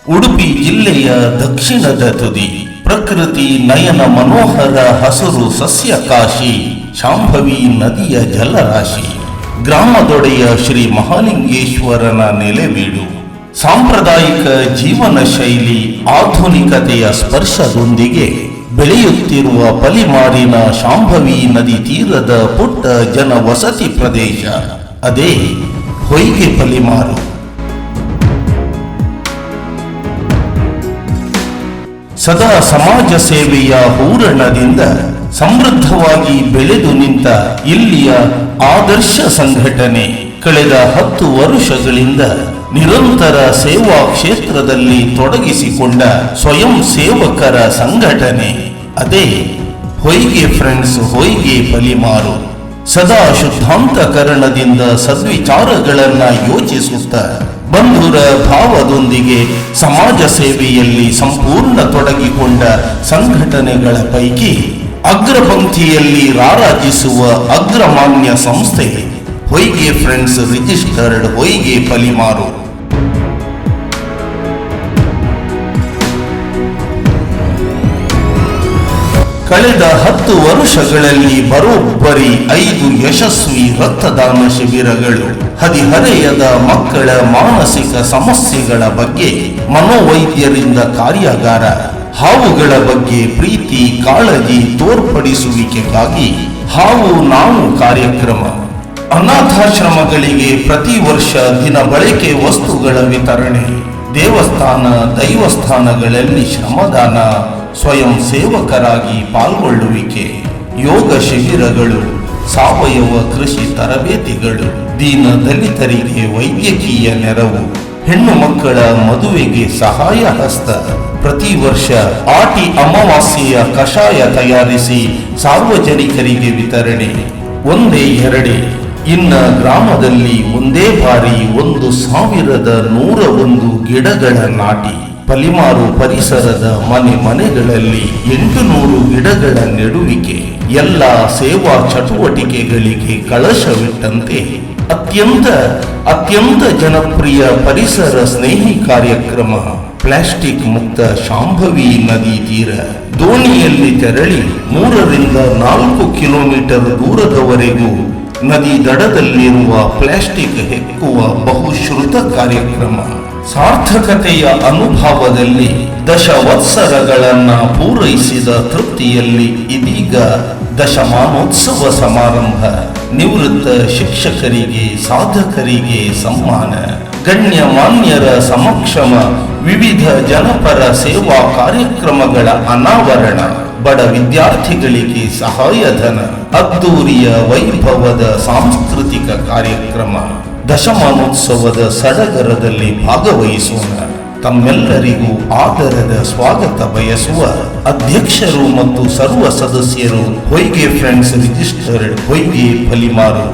ಉಡುಪಿ ಜಿಲ್ಲೆಯ ದಕ್ಷಿಣದ ತುದಿ, ಪ್ರಕೃತಿ ನಯನ ಮನೋಹರ ಹಸುರು ಸಸ್ಯ ಕಾಶಿ, ಶಾಂಭವಿ ನದಿಯ ಜಲರಾಶಿ, ಗ್ರಾಮದೊಡೆಯ ಶ್ರೀ ಮಹಾಲಿಂಗೇಶ್ವರನ ನೆಲೆವೀಡು. ಸಾಂಪ್ರದಾಯಿಕ ಜೀವನ ಶೈಲಿ ಆಧುನಿಕತೆಯ ಸ್ಪರ್ಶದೊಂದಿಗೆ ಬೆಳೆಯುತ್ತಿರುವ ಪಲಿಮಾರಿನ ಶಾಂಭವಿ ನದಿ ತೀರದ ಪುಟ್ಟ ಜನವಸತಿ ಪ್ರದೇಶ, ಅದೇ ಹೊಯ್ಗೆ ಪಲಿಮಾರು. ಸದಾ ಸಮಾಜ ಸೇವೆಯ ಹೂರಣದಿಂದ ಸಮೃದ್ಧವಾಗಿ ಬೆಳೆದು ನಿಂತ ಇಲ್ಲಿಯ ಆದರ್ಶ ಸಂಘಟನೆ ಕಳೆದ 10 ವರ್ಷಗಳಿಂದ ನಿರಂತರ ಸೇವಾ ಕ್ಷೇತ್ರದಲ್ಲಿ ತೊಡಗಿಸಿಕೊಂಡ ಸ್ವಯಂ ಸೇವಕರ ಸಂಘಟನೆ, ಅದೇ ಹೊಯ್ಗೆ ಫ್ರೆಂಡ್ಸ್ ಹೊಯ್ಗೆ ಪಲಿಮಾರು. ಸದಾ ಶುದ್ಧಾಂತಕರಣದಿಂದ ಸದ್ವಿಚಾರಗಳನ್ನ ಯೋಚಿಸುತ್ತಾ ಬಂಧುರ ಭಾವದೊಂದಿಗೆ ಸಮಾಜ ಸೇವೆಯಲ್ಲಿ ಸಂಪೂರ್ಣ ತೊಡಗಿಕೊಂಡ ಸಂಘಟನೆಗಳ ಪೈಕಿ ಅಗ್ರಪಂಕ್ತಿಯಲ್ಲಿ ರಾರಾಜಿಸುವ ಅಗ್ರಮಾನ್ಯ ಸಂಸ್ಥೆ ಹೊಯ್ಗೆ ಫ್ರೆಂಡ್ಸ್ ರಿಜಿಸ್ಟರ್ಡ್ ಹೊಯ್ಗೆ ಪಲಿಮಾರು. ಕಳೆದ 10 ವರ್ಷಗಳಲ್ಲಿ ಬರೋಬ್ಬರಿ 5 ಯಶಸ್ವಿ ರಕ್ತದಾನ ಶಿಬಿರಗಳು, ಹದಿಹರೆಯದ ಮಕ್ಕಳ ಮಾನಸಿಕ ಸಮಸ್ಯೆಗಳ ಬಗ್ಗೆ ಮನೋವೈದ್ಯರಿಂದ ಕಾರ್ಯಾಗಾರ, ಹಾವುಗಳ ಬಗ್ಗೆ ಪ್ರೀತಿ ಕಾಳಜಿ ತೋರ್ಪಡಿಸುವಿಕೆಗಾಗಿ ಹಾವು ನಾವು ಕಾರ್ಯಕ್ರಮ, ಅನಾಥಾಶ್ರಮಗಳಿಗೆ ಪ್ರತಿ ವರ್ಷ ದಿನ ಬಳಕೆ ವಸ್ತುಗಳ ವಿತರಣೆ, ದೇವಸ್ಥಾನ ದೈವಸ್ಥಾನಗಳಲ್ಲಿ ಶ್ರಮದಾನ, ಸ್ವಯಂ ಸೇವಕರಾಗಿ ಪಾಲ್ಗೊಳ್ಳುವಿಕೆ, ಯೋಗ ಶಿಬಿರಗಳು, ಸಾವಯವ ಕೃಷಿ ತರಬೇತಿಗಳು, ದೀನ ದಲಿತರಿಗೆ ವೈದ್ಯಕೀಯ ನೆರವು, ಹೆಣ್ಣು ಮಕ್ಕಳ ಮದುವೆಗೆ ಸಹಾಯ ಹಸ್ತ, ಪ್ರತಿ ವರ್ಷ ಆಟಿ ಅಮಾವಾಸ್ಯೆಯ ಕಷಾಯ ತಯಾರಿಸಿ ಸಾರ್ವಜನಿಕರಿಗೆ ವಿತರಣೆ. ಒಂದೇ ಎರಡೇ, ಇನ್ನ ಗ್ರಾಮದಲ್ಲಿ ಒಂದೇ ಬಾರಿ 1101 ಗಿಡಗಳ ನಾಟಿ, ಪಲಿಮಾರು ಪರಿಸರದ ಮನೆಗಳಲ್ಲಿ 800 ಗಿಡಗಳ ನೆಡುವಿಕೆ, ಎಲ್ಲ ಸೇವಾ ಚಟುವಟಿಕೆಗಳಿಗೆ ಕಳಶವಿಟ್ಟಂತೆ ಅತ್ಯಂತ ಜನಪ್ರಿಯ ಪರಿಸರ ಸ್ನೇಹಿ ಕಾರ್ಯಕ್ರಮ ಪ್ಲಾಸ್ಟಿಕ್ ಮುಕ್ತ ಶಾಂಭವಿ ನದಿ ತೀರ. ದೋಣಿಯಲ್ಲಿ ತೆರಳಿ 3 ರಿಂದ 4 ಕಿಲೋಮೀಟರ್ ದೂರದವರೆಗೂ ನದಿ ದಡದಲ್ಲಿರುವ ಪ್ಲಾಸ್ಟಿಕ್ ಹೆಕ್ಕುವ ಬಹುಶ್ರುತ ಕಾರ್ಯಕ್ರಮ. ಸಾರ್ಥಕತೆಯ ಅನುಭವದಲ್ಲಿ ದಶವತ್ಸರಗಳನ್ನ ಪೂರೈಸಿದ ತೃಪ್ತಿಯಲ್ಲಿ ಇದೀಗ ದಶಮಾನೋತ್ಸವ ಸಮಾರಂಭ. ನಿವೃತ್ತ ಶಿಕ್ಷಕರಿಗೆ ಸಾಧಕರಿಗೆ ಸನ್ಮಾನ, ಗಣ್ಯಮಾನ್ಯರ ಸಮಕ್ಷಮ ವಿವಿಧ ಜನಪರ ಸೇವಾ ಕಾರ್ಯಕ್ರಮಗಳ ಅನಾವರಣ, ಬಡ ವಿದ್ಯಾರ್ಥಿಗಳಿಗೆ ಸಹಾಯಧನ, ಅದ್ದೂರಿಯ ವೈಭವದ ಸಾಂಸ್ಕೃತಿಕ ಕಾರ್ಯಕ್ರಮ. ದಶಮಾನೋತ್ಸವದ ಸಡಗರದಲ್ಲಿ ಭಾಗವಹಿಸೋಣ. ತಮ್ಮೆಲ್ಲರಿಗೂ ಆದರದ ಸ್ವಾಗತ ಬಯಸುವ ಅಧ್ಯಕ್ಷರು ಮತ್ತು ಸರ್ವ ಸದಸ್ಯರು ಹೊಯ್ಗೆ ಫ್ರೆಂಡ್ಸ್ ರಿಜಿಸ್ಟರ್ಡ್ ಹೊಯ್ಗೆ ಪಲಿಮಾರು.